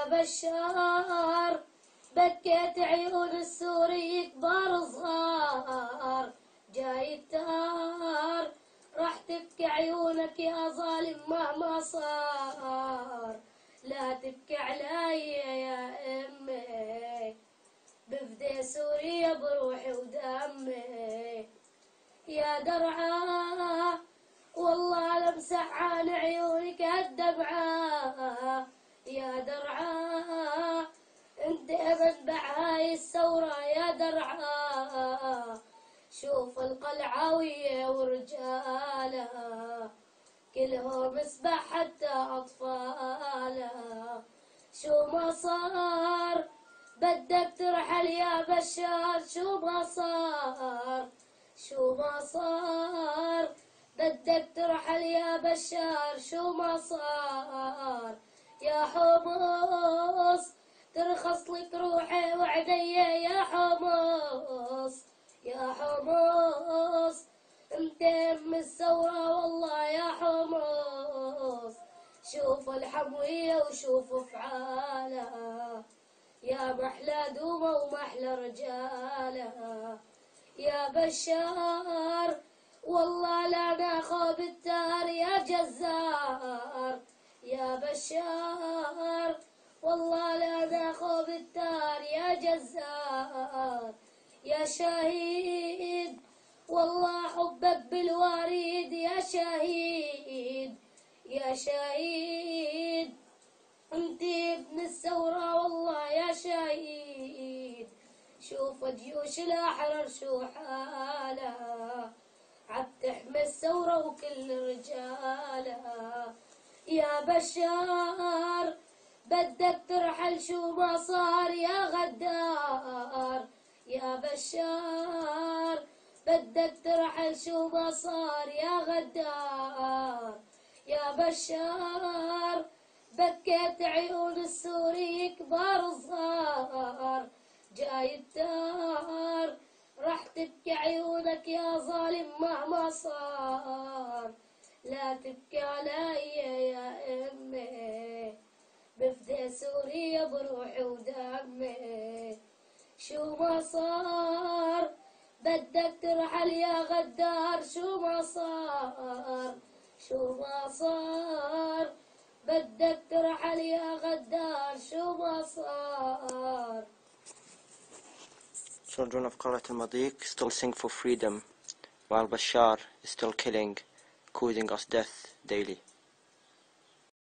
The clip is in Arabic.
بشار بكيت عيون السوري كبار صغار، جاي التار راح تبكي عيونك يا ظالم مهما صار. لا تبكي علي يا امي بفدي سوريا بروحي ودمي، يا درعا والله لمسح عن عيونك الدمعة، يا درعا انت منبع هاي الثورة يا درعا. شوف القلعاوية ورجالها كلهم مسبح حتى أطفالها. شو ما صار بدك ترحل يا بشار، شو ما صار شو ما صار بدك ترحل يا بشار، شو ما صار. يا حمص ترخص لك روحي وعدية يا حمص، يا حمص انت ام الثورة والله يا حمص. شوف الحموية وشوف افعالها يا محلى دومة ومحلى رجالها. يا بشار والله لا ناخذ التار يا جزار، يا بشار والله لا ناخذ التار يا جزار. يا شهيد والله حبك بالوريد يا شهيد، يا شهيد انت ابن الثورة والله يا شهيد. شوف جيوش الأحرار شو حالها عتحمي الثورة وكل رجالها. يا بشار بدك ترحل شو ما صار يا غدار، يا بشار بدك ترحل شو ما صار يا غدار. يا بشار بكيت عيون السوري كبار صغار، جاي التار راح تبكي عيونك يا ظالم مهما صار. لا تبكي علي يا امي بفدي سوريا بروحي ودمي. شو ما صار بدك ترحل يا غدار، شو ما صار شو ما صار بدك ترحل يا غدار، شو ما صار. Children of Qarat al-Madiq still sing for freedom, while Bashar is still killing, causing us death daily.